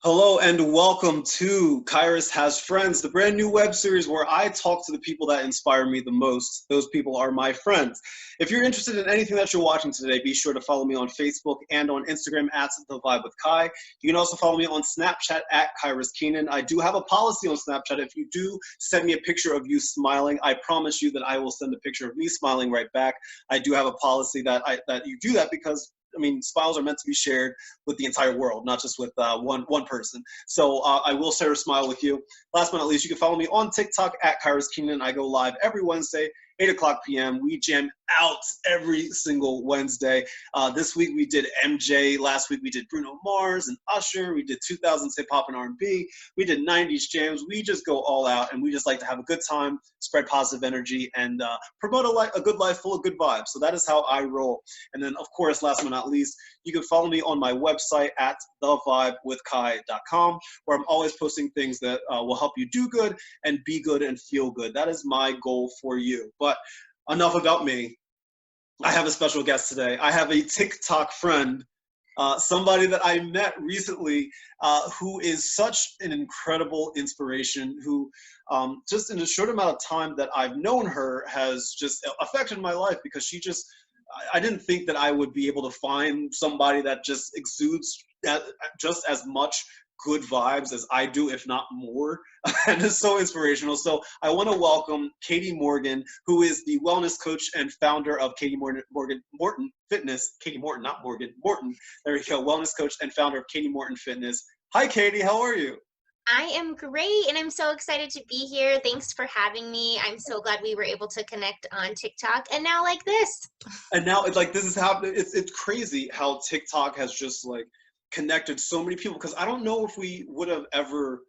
Hello and welcome to Kyrus Has Friends, the brand new web series where I talk to the people that inspire me the most. Those people are my friends. If you're interested in anything that you're watching today, be sure to follow me on Facebook and on Instagram at The Vibe with Kai. You can also follow me on Snapchat at Kyrus Keenan. I do have a policy on Snapchat. If you do send me a picture of you smiling, I promise you that I will send a picture of me smiling right back. I do have a policy that you do that because smiles are meant to be shared with the entire world, not just with one person. So I will share a smile with you. Last but not least, you can follow me on TikTok at Kyrus Keenan. I go live every Wednesday, 8 o'clock p.m. We jam out every single Wednesday. This week we did MJ. Last week we did Bruno Mars and Usher. We did 2000s hip hop and R&B. We did 90s jams. We just go all out, and we just like to have a good time, spread positive energy, and promote a good life full of good vibes. So that is how I roll. And then, of course, last but not least, you can follow me on my website at thevibewithkai.com, where I'm always posting things that will help you do good and be good and feel good. That is my goal for you. But enough about me. I have a special guest today. I have a TikTok friend, somebody that I met recently, who is such an incredible inspiration, who just in a short amount of time that I've known her has just affected my life, because I didn't think that I would be able to find somebody that just exudes just as much good vibes as I do, if not more, and it's so inspirational. So I want to welcome Katie Morgan, who is the wellness coach and founder of Morton Fitness. Katie Morton, not Morgan, Morton. There you go, wellness coach and founder of Katie Morton Fitness. Hi, Katie. How are you? I am great, and I'm so excited to be here. Thanks for having me. I'm so glad we were able to connect on TikTok and now like this. And now it's like this is happening. It's crazy how TikTok has just like connected so many people, because I don't know if we would have ever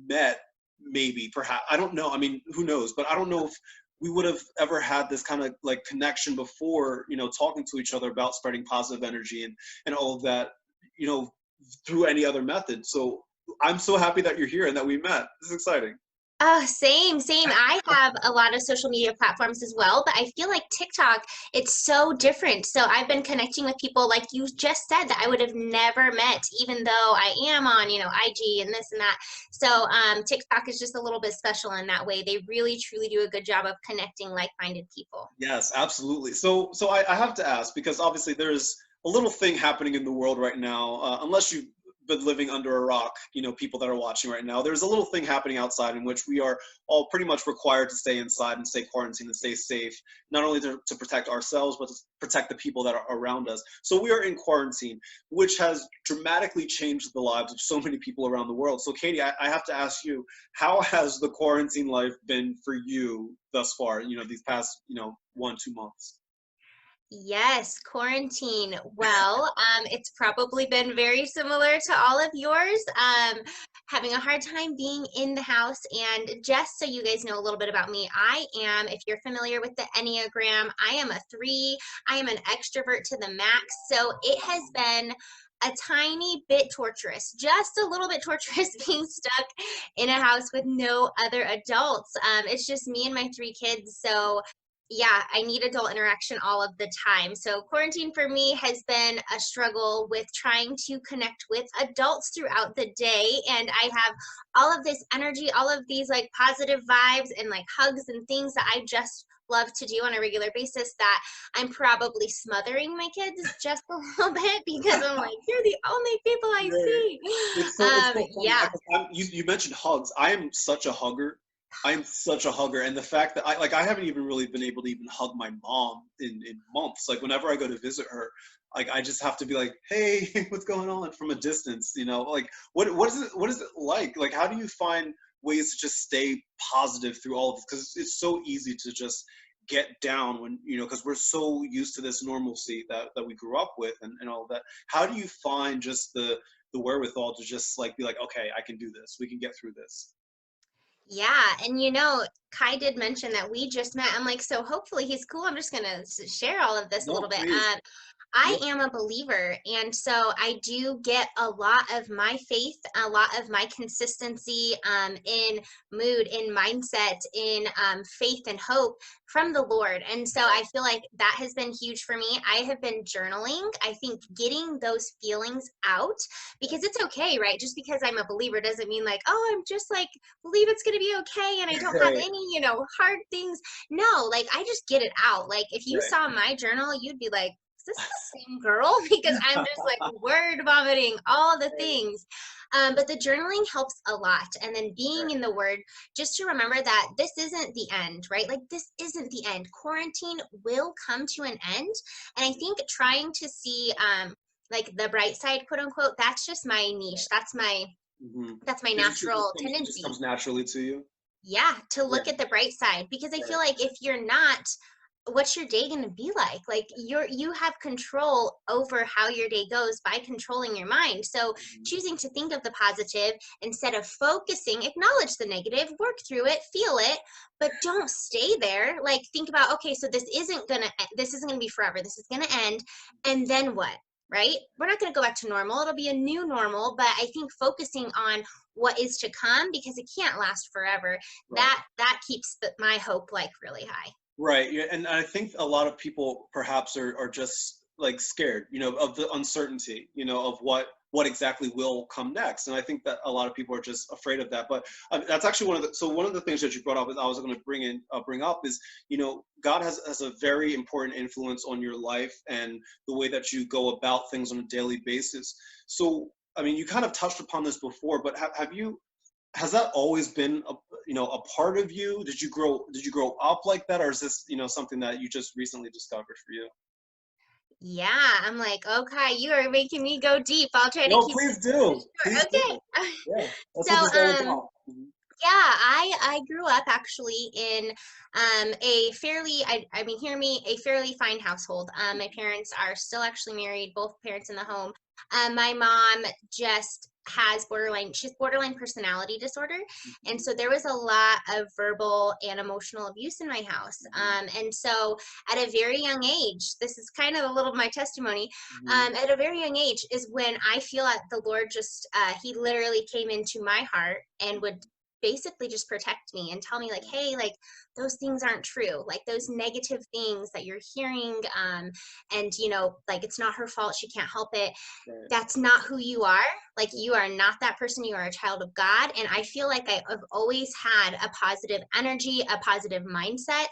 met, maybe, perhaps. I don't know. I mean, who knows? But I don't know if we would have ever had this kind of like connection before, talking to each other about spreading positive energy and all of that, you know, through any other method. So I'm so happy that you're here and that we met. This is exciting. Same. I have a lot of social media platforms as well, but I feel like TikTok, it's so different. So I've been connecting with people like you just said that I would have never met, even though I am on, IG and this and that. So TikTok is just a little bit special in that way. They really, truly do a good job of connecting like-minded people. Yes, absolutely. So I have to ask, because obviously there's a little thing happening in the world right now. Unless you've been living under a rock, people that are watching right now, there's a little thing happening outside in which we are all pretty much required to stay inside and stay quarantined and stay safe, not only to protect ourselves, but to protect the people that are around us. So we are in quarantine, which has dramatically changed the lives of so many people around the world. So Katie, I have to ask you, how has the quarantine life been for you thus far, these past, 1, 2 months? Yes, quarantine. Well, it's probably been very similar to all of yours. Having a hard time being in the house. And just so you guys know a little bit about me, if you're familiar with the Enneagram, I am a 3. I am an extrovert to the max. So it has been a tiny bit torturous, just a little bit torturous being stuck in a house with no other adults. It's just me and my 3 kids. So yeah, I need adult interaction all of the time. So quarantine for me has been a struggle with trying to connect with adults throughout the day. And I have all of this energy, all of these like positive vibes and like hugs and things that I just love to do on a regular basis, that I'm probably smothering my kids just a little bit because I'm like, you're the only people I Right. see. It's so funny. Yeah. You mentioned hugs. I am such a hugger. I am such a hugger, and the fact that I haven't even really been able to even hug my mom in months. Like whenever I go to visit her, like I just have to be like, hey, what's going on, from a distance, Like what is it like? Like how do you find ways to just stay positive through all of this? Because it's so easy to just get down when because we're so used to this normalcy that we grew up with, and all of that. How do you find just the wherewithal to just like be like, okay, I can do this, we can get through this? Yeah, and Kai did mention that we just met. I'm like, so hopefully he's cool. I'm just gonna share all of this a No, little bit. please. I Yeah. am a believer, and so I do get a lot of my faith, a lot of my consistency in mood, in mindset, in faith and hope from the Lord. And so I feel like that has been huge for me. I have been journaling. I think getting those feelings out, because it's okay, right? Just because I'm a believer doesn't mean like, oh, I'm just like, believe it's going to be okay and I don't have Right. any, hard things. No, like I just get it out. Like if you Right. saw my journal, you'd be like, is this the same girl? Because I'm just like word vomiting all the Right. things. But the journaling helps a lot. And then being in the word, just to remember that this isn't the end, right? Like this isn't the end. Quarantine will come to an end. And I think trying to see like the bright side, quote unquote, that's just my niche. That's my Mm-hmm. natural It just tendency. comes naturally to you. Yeah, to Yeah. look at the bright side, because I feel Right. like if you're not, what's your day going to be like? Like you have control over how your day goes by controlling your mind. So Mhm. choosing to think of the positive instead of focusing, acknowledge the negative, work through it, feel it, but don't stay there. Like think about, okay, so this isn't going to be forever. This is going to end. And then what? Right? We're not going to go back to normal. It'll be a new normal, but I think focusing on what is to come, because it can't last forever, Right. that keeps my hope like really high. Right. Yeah. And I think a lot of people perhaps are just like scared, of the uncertainty, of what exactly will come next. And I think that a lot of people are just afraid of that. But that's actually one of the things that you brought up, is I was going to bring up is, God has a very important influence on your life and the way that you go about things on a daily basis. So, I mean, you kind of touched upon this before, but has that always been a part of you? Did you grow up like that, or is this something that you just recently discovered for you? Yeah, I'm like, okay, you are making me go deep. I'll try to No, keep please this do. Please short. do. Okay. Yeah, that's So, what this is all about. Mhm. yeah, I grew up actually in a fairly, I mean, hear me, a fairly fine household. My parents are still actually married, both parents in the home. My mom just she's borderline personality disorder. And Mhm. so there was a lot of verbal and emotional abuse in my house. Mhm. And so at a very young age, this is kind of a little of my testimony. Mhm. At a very young age is when I feel that the Lord just, he literally came into my heart and would basically just protect me and tell me like, hey, like those things aren't true, like those negative things that you're hearing, and like it's not her fault, she can't help it, Right. that's not who you are. Like you are not that person. You are a child of God. And I feel like I've always had a positive energy, a positive mindset,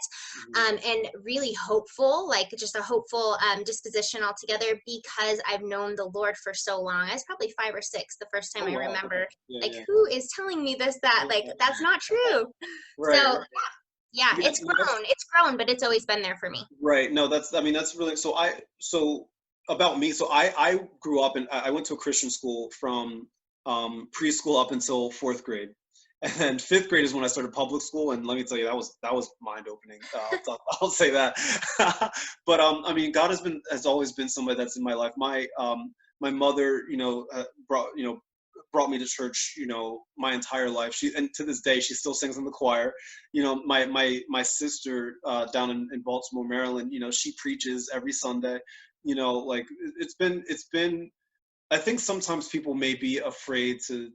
Mhm. and really hopeful, like just a hopeful disposition altogether, because I've known the Lord for so long. I was probably 5 or 6 the first time Oh I wow. remember, Yeah, like, yeah. who is telling me this, that, like, that's not true. Right, So right. yeah, Yeah, it's no, that's grown. It's grown, but it's always been there for me. right. No, I mean, that's really, so about me. So I grew up and I went to a Christian school from preschool up until fourth grade. And then fifth grade is when I started public school, and let me tell you, that was mind opening. I'll say that. But I mean, God has always been somebody that's in my life. My mother, brought me to church, my entire life. And to this day, she still sings in the choir. My sister down in Baltimore, Maryland, she preaches every Sunday. Like it's been. I think sometimes people may be afraid to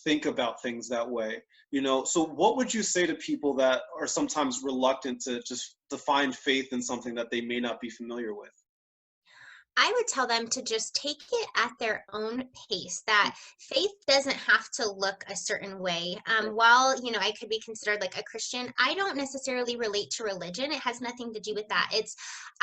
think about things that way. So what would you say to people that are sometimes reluctant to find faith in something that they may not be familiar with? I would tell them to just take it at their own pace, that faith doesn't have to look a certain way. While, I could be considered like a Christian, I don't necessarily relate to religion. It has nothing to do with that.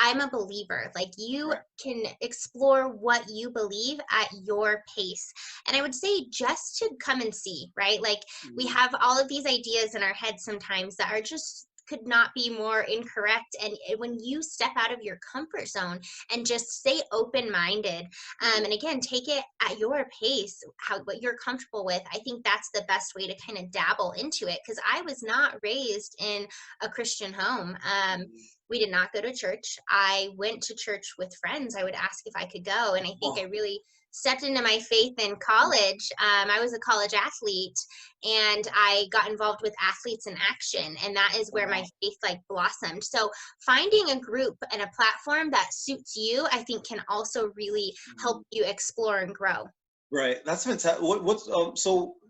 I'm a believer. Like you Right. can explore what you believe at your pace. And I would say just to come and see, right? Like we Mhm. have all of these ideas in our heads sometimes that are just could not be more incorrect. And when you step out of your comfort zone and just stay open-minded, and again take it at your pace, what you're comfortable with, I think that's the best way to kind of dabble into it, because I was not raised in a Christian home. Mhm. We did not go to church. I went to church with friends. I would ask if I could go, and I think I Oh, really stepped into my faith in college. I was a college athlete, and I got involved with Athletes in Action, and that is where my faith like blossomed. So finding a group and a platform that suits you, I think, can also really help you explore and grow. Right. That's fantastic. What's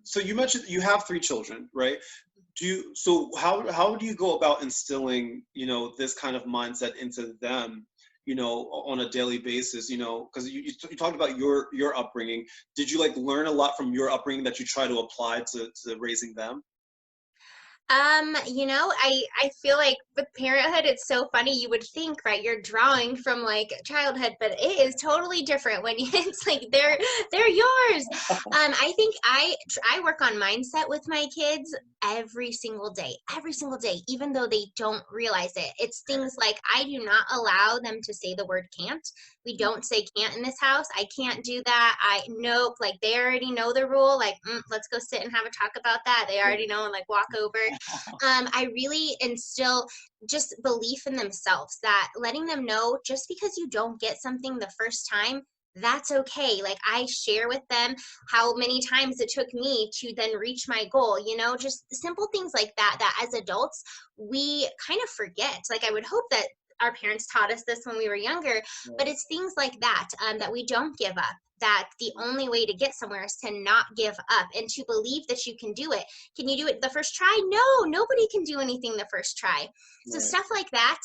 so you mentioned you have 3 children, right? So how do you go about instilling, this kind of mindset into them, on a daily basis, because you talked about your upbringing. Did you like learn a lot from your upbringing that you try to apply to raising them? I feel like with parenthood, it's so funny. You would think, right, you're drawing from like childhood, but it is totally different when it's like they're yours. I think I work on mindset with my kids every single day, even though they don't realize it. It's things like I do not allow them to say the word can't. We don't say can't in this house. I can't do that. I nope. Like they already know the rule. Like let's go sit and have a talk about that. They already know and like walk over. I really instill just belief in themselves, that letting them know just because you don't get something the first time, that's okay. Like I share with them how many times it took me to then reach my goal, just simple things like that, that as adults, we kind of forget. Like I would hope that our parents taught us this when we were younger, but it's things like that, that we don't give up, that the only way to get somewhere is to not give up and to believe that you can do it. Can you do it the first try? No, nobody can do anything the first try. So Right. stuff like that.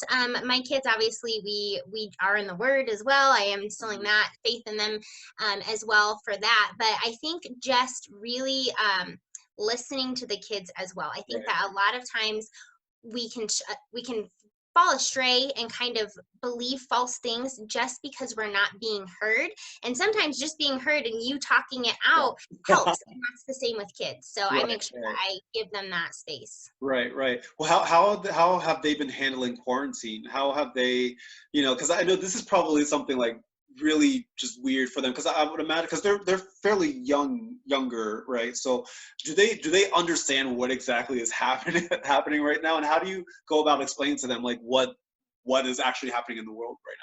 My kids, obviously, we are in the Word as well. I am instilling that faith in them as well for that. But I think just really listening to the kids as well. I think Right. that a lot of times we can fall astray and kind of believe false things just because we're not being heard. And sometimes just being heard and you talking it out Yeah. helps. And that's the same with kids. So I Right. make sure that Right. I give them that space. Right, right. Well, how have they been handling quarantine? How have they, because I know this is probably something like really just weird for them. Because I would imagine, because they're fairly younger, right? So do they understand what exactly is happening right now, and how do you go about explaining to them like what is actually happening in the world right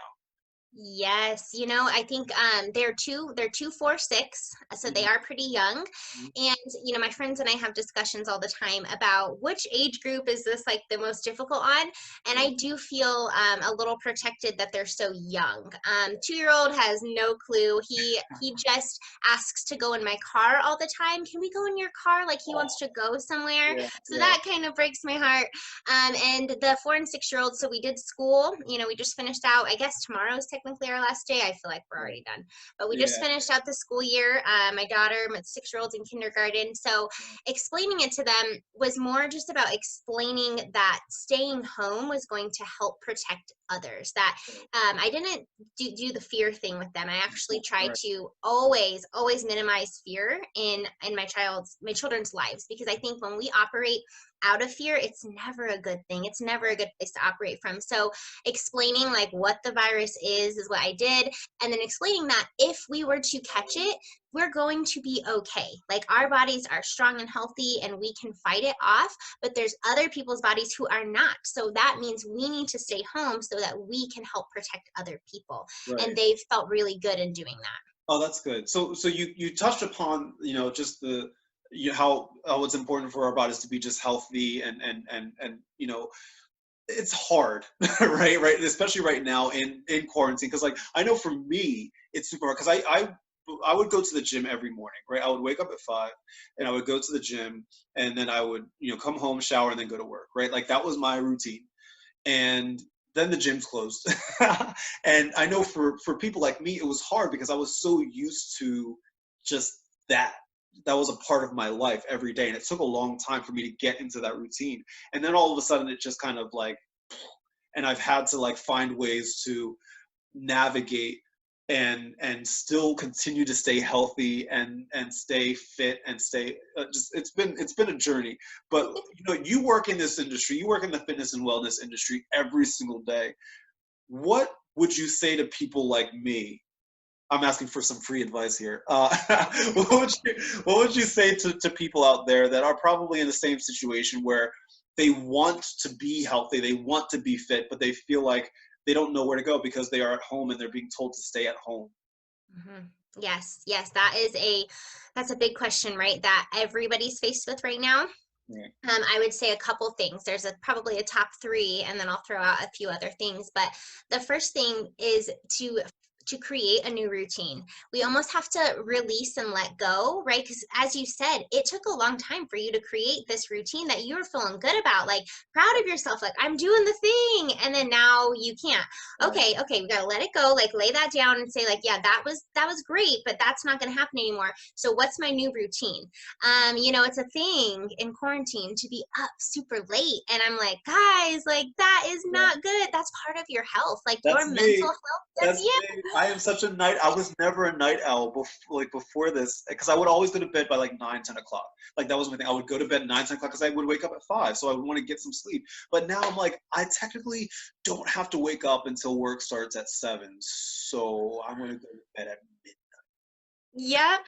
Yes, I think they're 2, 4, 6, so now? they are pretty young. Mhm. And my friends and I have discussions all the time about which age group is this like the most difficult on. And I do feel a little protected that they're so young. 2-year-old has no clue. He just asks to go in my car all the time. Can we go in your car? Like he wants to go somewhere. Yeah, So yeah, that kind of breaks my heart. And the 4 and 6-year-olds, so we did school. We just finished out. I guess tomorrow is technically our last day. I feel like we're already done, but we just yeah, finished out the school year. My 6-year-old's in kindergarten, so explaining it to them was more just about explaining that staying home was going to help protect others. That I didn't do the fear thing with them. I actually tried right, to always minimize fear in my children's lives, because I think when we operate out of fear, it's never a good thing. It's never a good place to operate from. So explaining like what the virus is what I did, and then explaining that if we were to catch it, we're going to be okay. Like our bodies are strong and healthy and we can fight it off, but there's other people's bodies who are not. So that means we need to stay home so that we can help protect other people. And right. they've felt really good in doing that. Oh, that's good. So you touched upon, just how it's important for our bodies to be just healthy and it's hard, right? Right, especially right now in quarantine. Because like I know for me, it's super hard because I would go to the gym every morning, right? I would wake up at 5 and I would go to the gym, and then I would come home, shower, and then go to work, right? Like that was my routine. And then the gym's closed. And I know for people like me, it was hard because I was so used to just that. That was a part of my life every day, and it took a long time for me to get into that routine. And then all of a sudden, it just kind of like, and I've had to like find ways to navigate and still continue to stay healthy and stay fit and stay just it's been a journey. But you work in this industry, you work in the fitness and wellness industry every single day. What would you say to people like me? I'm asking for some free advice here. What would you say to people out there that are probably in the same situation where they want to be healthy, they want to be fit, but they feel like they don't know where to go because they are at home and they're being told to stay at home? Mhm. Yes, yes, that's a big question, right? That everybody's faced with right now. Right. I would say a couple things. There's probably a top three, and then I'll throw out a few other things. But the first thing is to create a new routine. We almost have to release and let go, right? Because as you said, it took a long time for you to create this routine that you were feeling good about, like proud of yourself, like I'm doing the thing, and then now you can't. Right. Okay, we gotta let it go, like lay that down and say, like, yeah, that was great, but that's not gonna happen anymore. So what's my new routine? It's a thing in quarantine to be up super late. And I'm like, guys, like that is Yeah. not good. That's part of your health, like your That's mental me. health. That's That's you. me. I am such a night. I was never a night owl before this, because I would always go to bed by like 9, 10 o'clock. Like that was my thing. I would go to bed 9, 10 o'clock because I would wake up at 5, so I would want to get some sleep. But now I'm like, I technically don't have to wake up until work starts at 7, so I'm gonna go to bed at Yep.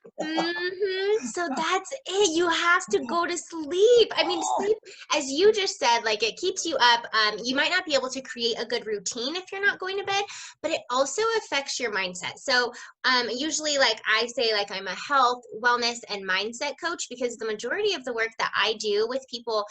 So that's it. You have to go to sleep. I mean, sleep, as you just said, like it keeps you up. You might not be able to create a good routine if you're not going to bed, but it also affects your mindset. So, usually, like I say, like I'm a health, wellness, and mindset coach because the majority of the work that I do with people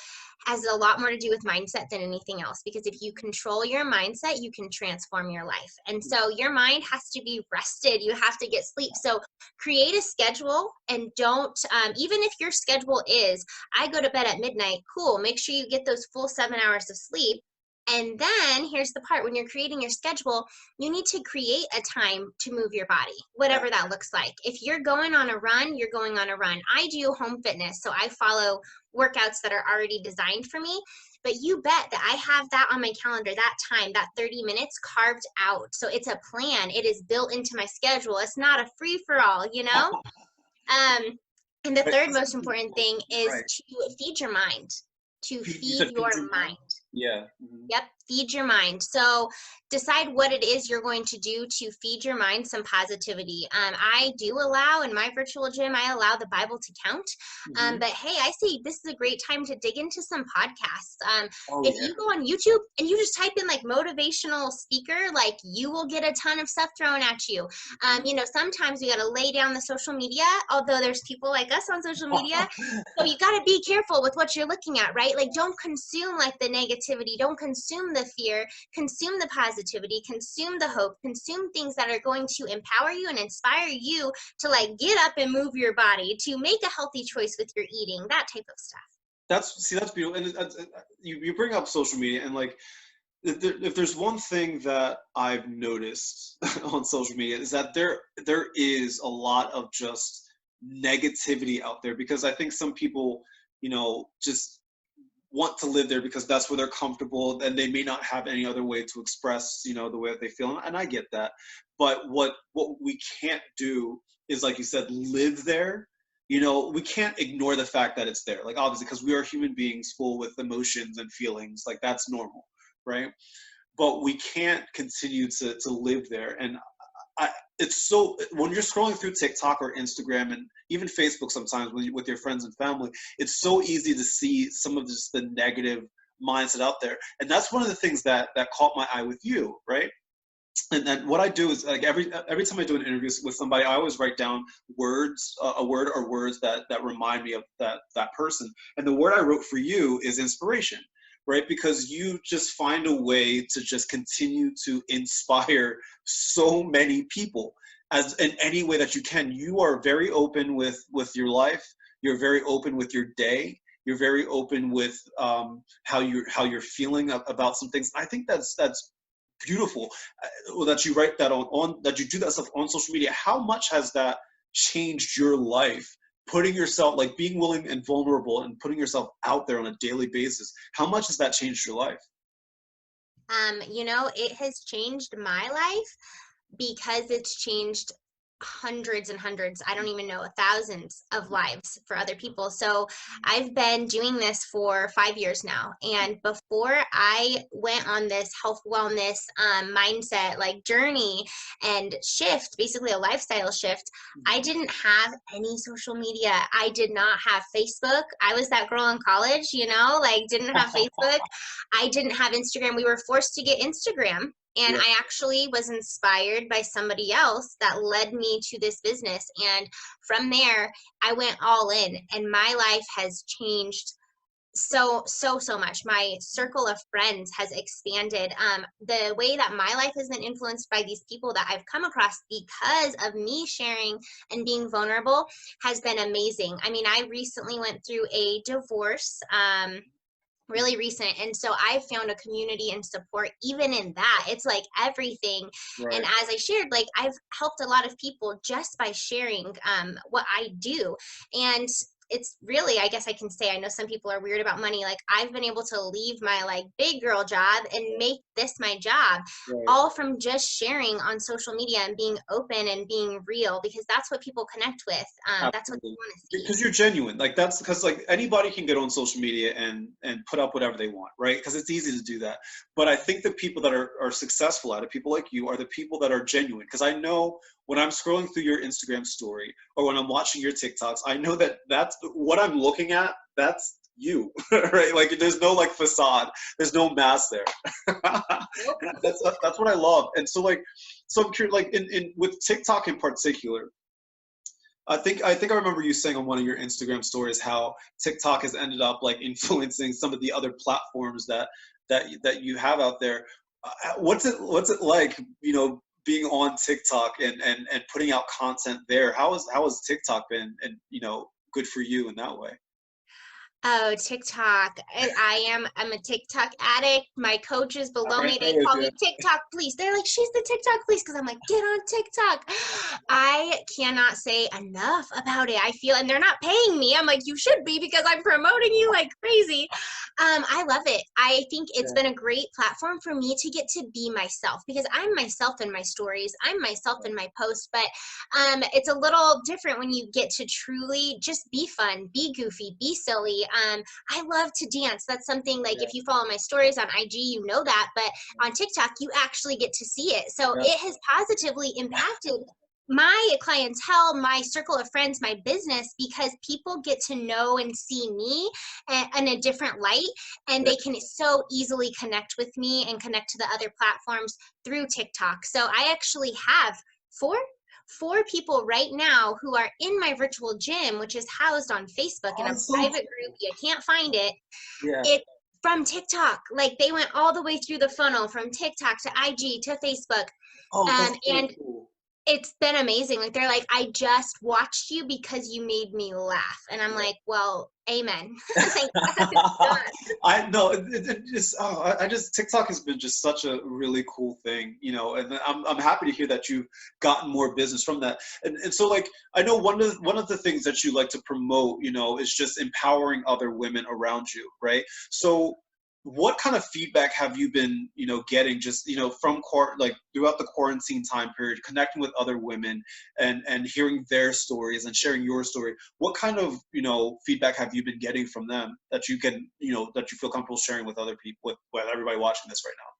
has a lot more to do with mindset than anything else. Because if you control your mindset, you can transform your life. And so your mind has to be rested. You have to get sleep. So create a schedule and don't even if your schedule is I go to bed at midnight, cool, make sure you get those full 7 hours of sleep. And then here's the part: when you're creating your schedule, you need to create a time to move your body, Yeah. whatever that looks like. If you're going on a run, you're going on a run. I do home fitness, so I follow workouts that are already designed for me. But you bet that I have that on my calendar, that time, that 30 minutes carved out. So it's a plan. It is built into my schedule. It's not a free for all, you know? Um, and the But third most important thing is right. to feed your mind, to You feed said feed your your mind? mind. Yeah. Mhm. Yep, feed your mind. So decide what it is you're going to do to feed your mind some positivity. I do allow in my virtual gym, I allow the Bible to count. Mhm. But hey, I see this is a great time to dig into some podcasts. Oh If yeah. you go on YouTube and you just type in like motivational speaker, like you will get a ton of stuff thrown at you. Mhm. Sometimes we got to lay down the social media, although there's people like us on social media. So you got to be careful with what you're looking at, right? Like don't consume like the negativity, don't consume the fear, consume the positivity, consume the hope, consume things that are going to empower you and inspire you to like get up and move your body, to make a healthy choice with your eating, that type of stuff. That's beautiful. And you bring up social media, and like if there's one thing that I've noticed on social media is that there is a lot of just negativity out there, because I think some people, just want to live there because that's where they're comfortable, and they may not have any other way to express, the way that they feel. And I get that. But what we can't do is, like you said, live there. We can't ignore the fact that it's there, like obviously, because we are human beings full with emotions and feelings, like that's normal, right? But we can't continue to live there. And it's so, when you're scrolling through TikTok or Instagram and even Facebook sometimes with your friends and family, it's so easy to see some of just the negative mindset out there. And that's one of the things that caught my eye with you, right? And then what I do is, like, every time I do an interview with somebody, I always write down words, a word or words that remind me of that person. And the word I wrote for you is inspiration, right? Because you just find a way to just continue to inspire so many people as in any way that you can. You are very open with your life. You're very open with your day. You're very open with how you're feeling about some things. I think that's beautiful, that you write that on that you do that stuff on social media. How much has that changed your life, putting yourself, like being willing and vulnerable and putting yourself out there on a daily basis? How much has that changed your life? It has changed my life because it's changed hundreds and hundreds, I don't even know, thousands of lives for other people. So I've been doing this for 5 years now. And before I went on this health wellness mindset like journey and shift, basically a lifestyle shift, I didn't have any social media. I did not have Facebook. I was that girl in college, like didn't have Facebook. I didn't have Instagram. We were forced to get Instagram. And Yeah. I actually was inspired by somebody else that led me to this business. And from there, I went all in, and my life has changed so much. My circle of friends has expanded. The way that my life has been influenced by these people that I've come across because of me sharing and being vulnerable has been amazing. I mean, I recently went through a divorce, really recent, and so I found a community and support even in that. It's like everything. And Right. as I shared, like, I've helped a lot of people just by sharing what I do. And it's really, I guess I can say, I know some people are weird about money, like, I've been able to leave my like big girl job and make this my job, Right. all from just sharing on social media and being open and being real, because that's what people connect with. That's what they Absolutely. want to see. Because you're genuine. Like that's because like anybody can get on social media and put up whatever they want, right? Because it's easy to do that. But I think the people that are successful at it, people like you, are the people that are genuine. Because I know when I'm scrolling through your Instagram story or when I'm watching your TikToks, I know that that's what I'm looking at. That's you, right? Like there's no like facade. There's no mask there. Nope. And that's what I love. And so like, so I'm curious, like in with TikTok in particular, I think I remember you saying on one of your Instagram stories how TikTok has ended up like influencing some of the other platforms that you have out there. What's it like, being on TikTok and putting out content there? How has TikTok been, and good for you in that way? Oh, TikTok. I'm a TikTok addict. My coaches I'm below right me, there they with call you. me TikTok police. They're like, she's the TikTok police, because I'm like, get on TikTok. I cannot say enough about it. I feel, and they're not paying me. I'm like, you should be, because I'm promoting you like crazy. I love it. I think it's Yeah. been a great platform for me to get to be myself, because I'm myself in my stories. I'm myself in my posts, but it's a little different when you get to truly just be fun, be goofy, be silly. I love to dance. That's something, like, Yeah. if you follow my stories on IG, you know that, but on TikTok, you actually get to see it. So Yeah. it has positively impacted my clientele, my circle of friends, my business, because people get to know and see me in a different light, and Yeah. they can so easily connect with me and connect to the other platforms through TikTok. So I actually have four people right now who are in my virtual gym, which is housed on Facebook in Oh, a that's so private group. cool. You can't find it. Yeah. It from TikTok. Like, they went all the way through the funnel from TikTok to IG to Facebook. Oh, that's so And cool. it's been amazing. Like, they're like, I just watched you because you made me laugh. And I'm like, well, amen. Thank God. I know it just I just TikTok has been just such a really cool thing, and I'm happy to hear that you've gotten more business from that. And so like I know one of the things that you like to promote, is just empowering other women around you, right? So what kind of feedback have you been, getting just, from like throughout the quarantine time period, connecting with other women and hearing their stories and sharing your story? What kind of, feedback have you been getting from them that you can, that you feel comfortable sharing with other people, with everybody watching this right now?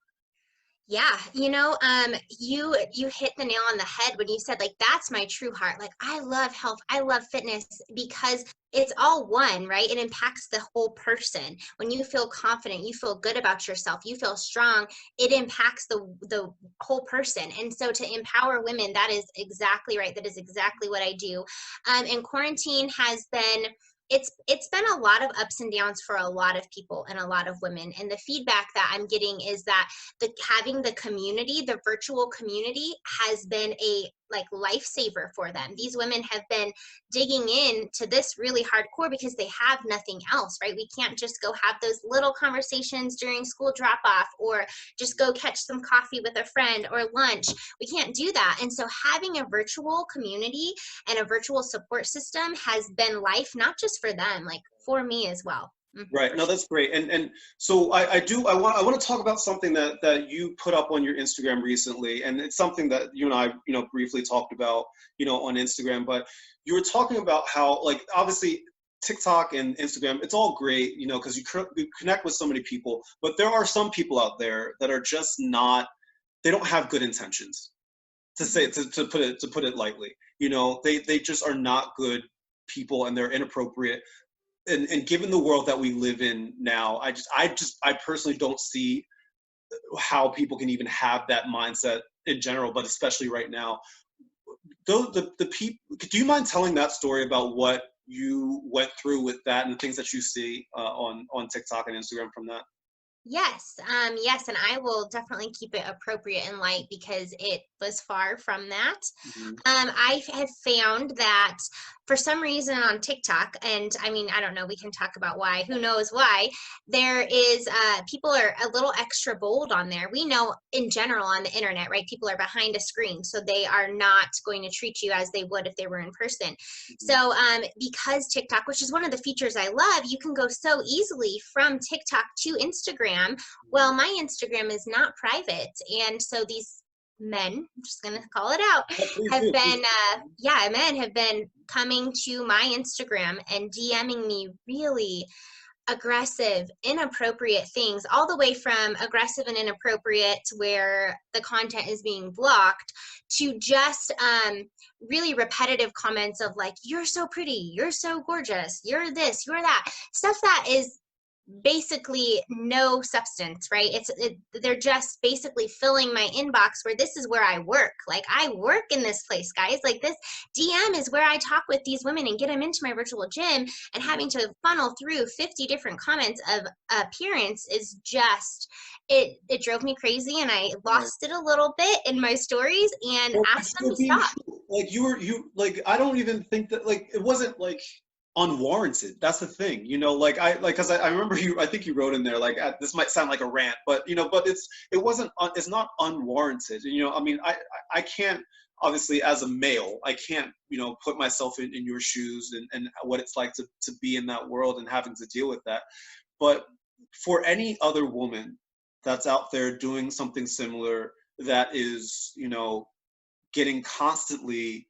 Yeah, you hit the nail on the head when you said, like, that's my true heart. Like, I love health, I love fitness, because it's all one, right? It impacts the whole person. When you feel confident, you feel good about yourself, you feel strong, it impacts the whole person. And so to empower women, that is exactly right. That is exactly what I do. And quarantine has been, it's been a lot of ups and downs for a lot of people and a lot of women. And the feedback that I'm getting is that having the community, the virtual community, has been a like lifesaver for them. These women have been digging in to this really hardcore because they have nothing else, right? We can't just go have those little conversations during school drop off, or just go catch some coffee with a friend or lunch. We can't do that. And so having a virtual community and a virtual support system has been life, not just for them, like for me as well. Right. For No, sure. that's great. And so I want to talk about something that you put up on your Instagram recently, and it's something that you and I, briefly talked about, on Instagram. But you were talking about how, like, obviously TikTok and Instagram, it's all great, because you connect with so many people, but there are some people out there that are just not, they don't have good intentions, to put it lightly. They just are not good people, and they're inappropriate. And given the world that we live in now, I personally don't see how people can even have that mindset in general, but especially right now. Though the people, do you mind telling that story about what you went through with that and the things that you see on TikTok and Instagram from that? Yes, yes, and I will definitely keep it appropriate and light because it was far from that. Mhm. I have found that for some reason on TikTok, and I mean, I don't know, we can talk about why, who knows why, there is, people are a little extra bold on there. We know in general on the internet, right? People are behind a screen, so they are not going to treat you as they would if they were in person. Mhm. So, because TikTok, which is one of the features I love, you can go so easily from TikTok to Instagram. Well, my Instagram is not private. And so these men, I'm just going to call it out, Yeah, please have do. Please been, do. yeah, men have been coming to my Instagram and DMing me really aggressive, inappropriate things, all the way from aggressive and inappropriate where the content is being blocked to just really repetitive comments of like, you're so pretty, you're so gorgeous, you're this, you're that, stuff that is basically no substance, right? They're just basically filling my inbox where this is where I work. Like I work in this place, guys. Like this DM is where I talk with these women and get them into my virtual gym, and having to funnel through 50 different comments of appearance is just it drove me crazy, and I Right. lost it a little bit in my stories and Well, asked it's them still to being stop. true. Like you like I don't even think that like it wasn't like unwarranted. That's the thing, like because I remember I think you wrote in there like this might sound like a rant, but but it wasn't it's not unwarranted. I mean I can't obviously as a male I can't put myself in your shoes and what it's like to be in that world and having to deal with that. But for any other woman that's out there doing something similar that is getting constantly,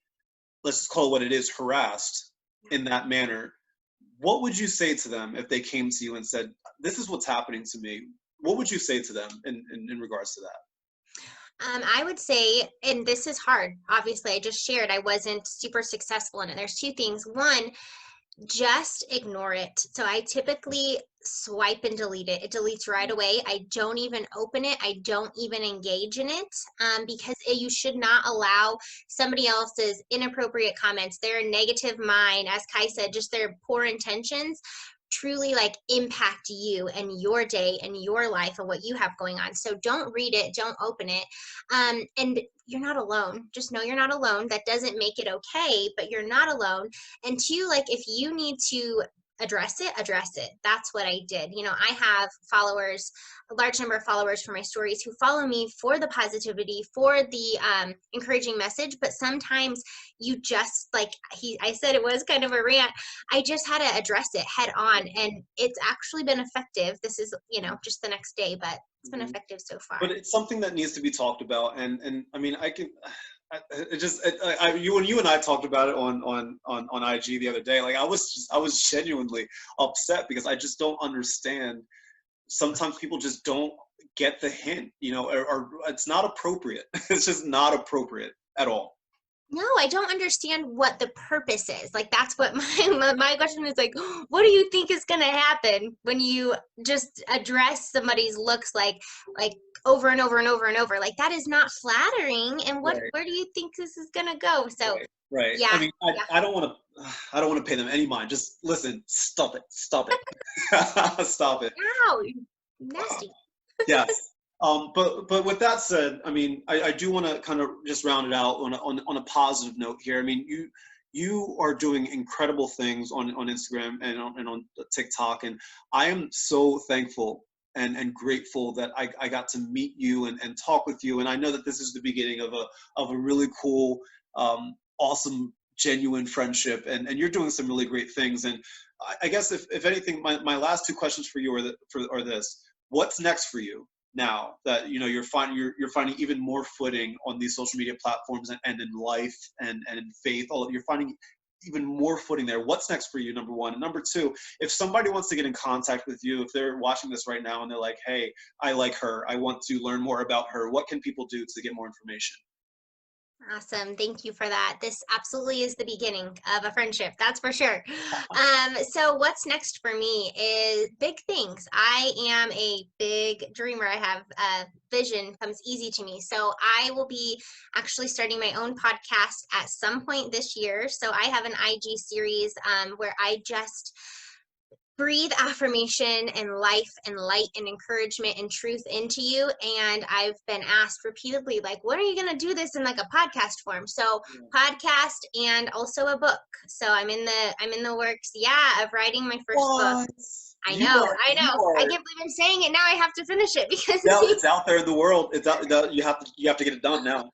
let's just call it what it is, harassed in that manner, what would you say to them if they came to you and said, this is what's happening to me? What would you say to them in regards to that? I would say, and this is hard. Obviously, I just shared I wasn't super successful in it. There's two things. One, just ignore it. So I typically swipe and delete it. It deletes right away. I don't even open it. I don't even engage in it, because you should not allow somebody else's inappropriate comments, their negative mind, as Kai said, just their poor intentions truly like impact you and your day and your life and what you have going on. So don't read it, don't open it. And you're not alone. Just know you're not alone. That doesn't make it okay, but you're not alone. And two, like if you need to address it, address it. That's what I did. I have followers, a large number of followers for my stories who follow me for the positivity, for the encouraging message. But sometimes you just like I said, it was kind of a rant. I just had to address it head on, and it's actually been effective. This is, just the next day, but it's been Mhm. effective so far. But it's something that needs to be talked about, and I mean, I can. It just you and I talked about it on IG the other day. Like I was genuinely upset because I just don't understand. Sometimes people just don't get the hint, or it's not appropriate. It's just not appropriate at all. No, I don't understand what the purpose is. Like that's what my question is like, what do you think is going to happen when you just address somebody's looks like over and over and over and over? Like that is not flattering, and Right. where do you think this is going to go? So, Right. Right. I yeah, mean, yeah. I don't want to. I don't want to pay them any mind. Just listen. Stop it. Stop it. Stop it. Ow, nasty. Yes. But with that said, I mean, I do want to kind of just round it out on a positive note here. I mean, you are doing incredible things on Instagram and on TikTok, and I am so thankful and grateful that I got to meet you and talk with you. And I know that this is the beginning of a really cool, awesome, genuine friendship, and you're doing some really great things. And I guess if anything, my last two questions for you are this: what's next for you now that you're finding even more footing on these social media platforms and in life and in faith, all you're finding even more footing there? What's next for you, number one? And number two, if somebody wants to get in contact with you, if they're watching this right now and they're like, hey, I like her, I want to learn more about her, what can people do to get more information? Awesome. Thank you for that. This absolutely is the beginning of a friendship. That's for sure. So what's next for me is big things. I am a big dreamer. I have vision comes easy to me. So I will be actually starting my own podcast at some point this year. So I have an IG series where I just breathe affirmation and life and light and encouragement and truth into you. And I've been asked repeatedly, like, when are you going to do this in like a podcast form? So podcast and also a book. So I'm in the works, yeah, of writing my first book. What? I You know, are, I you know. I are, can't believe I'm saying it now. I have to finish it because now it's out there in the world. It's out, you have to get it done now.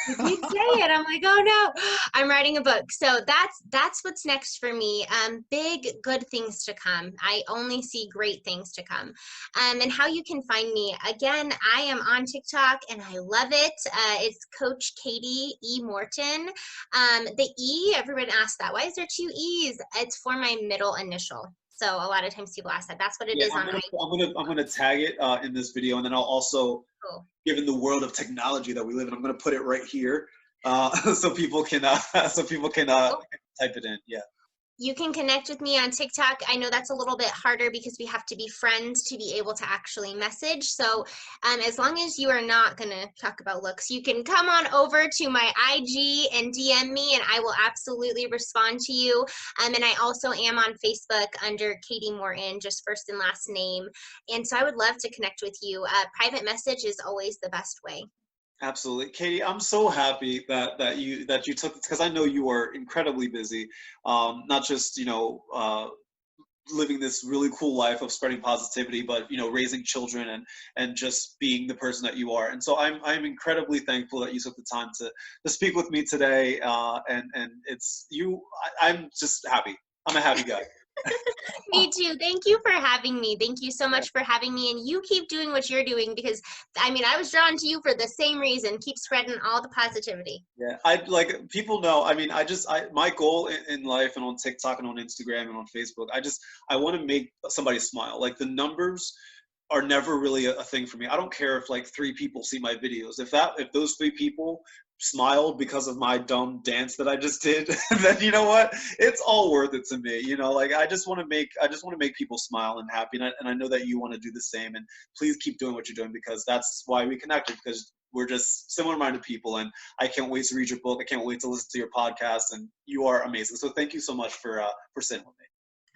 you keep saying it. I'm like, oh no, I'm writing a book. So that's what's next for me. Big good things to come. I only see great things to come. And how you can find me again, I am on TikTok and I love it. It's Coach Katie E. Morton. The E, everyone asks that. Why is there two E's? It's for my middle initial. So a lot of times people ask that. That's what it Yeah, is on IG. I'm gonna tag it in this video, and then I'll also, Cool. given the world of technology that we live in, I'm gonna put it right here, so people can Cool. type it in. Yeah. You can connect with me on TikTok. I know that's a little bit harder because we have to be friends to be able to actually message. So as long as you are not going to talk about looks, you can come on over to my IG and DM me and I will absolutely respond to you. And I also am on Facebook under Katie Morton, just first and last name. And so I would love to connect with you. Private message is always the best way. Absolutely, Katie. I'm so happy that you took this, because I know you are incredibly busy. Not just living this really cool life of spreading positivity, but raising children and just being the person that you are. And so I'm incredibly thankful that you took the time to speak with me today. And it's you. I'm just happy. I'm a happy guy. Me too. Thank you for having me. Thank you so much for having me. And you keep doing what you're doing because, I mean, I was drawn to you for the same reason. Keep spreading all the positivity. Yeah, I like people know. I mean, my goal in life and on TikTok and on Instagram and on Facebook, I want to make somebody smile. Like the numbers are never really a thing for me. I don't care if like 3 people see my videos. If those 3 people smiled because of my dumb dance that I just did, then you know what? It's all worth it to me. Like I just want to make people smile and happy, and I know that you want to do the same. And please keep doing what you're doing, because that's why we connected, because we're just similar-minded people, and I can't wait to read your book. I can't wait to listen to your podcast, and you are amazing. So thank you so much for sitting with me.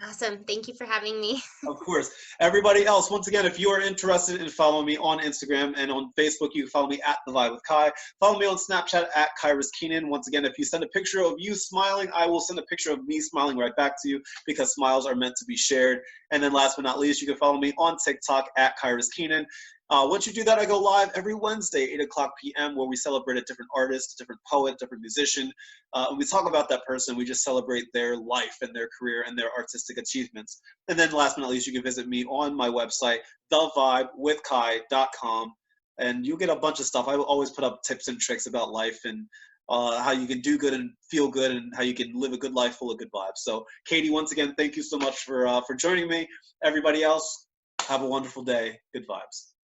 Awesome. Thank you for having me. Of course. Everybody else, once again, if you are interested in following me on Instagram and on Facebook, you can follow me at The Vibe with Kai. Follow me on Snapchat at Kyrus Keenan. Once again, if you send a picture of you smiling, I will send a picture of me smiling right back to you, because smiles are meant to be shared. And then last but not least, you can follow me on TikTok at Kyrus Keenan. Once you do that, I go live every Wednesday, 8 o'clock p.m., where we celebrate a different artist, a different poet, different musician. And we talk about that person. We just celebrate their life and their career and their artistic achievements. And then last but not least, you can visit me on my website, thevibewithkai.com, and you'll get a bunch of stuff. I will always put up tips and tricks about life and how you can do good and feel good, and how you can live a good life full of good vibes. So, Katie, once again, thank you so much for joining me. Everybody else, have a wonderful day. Good vibes.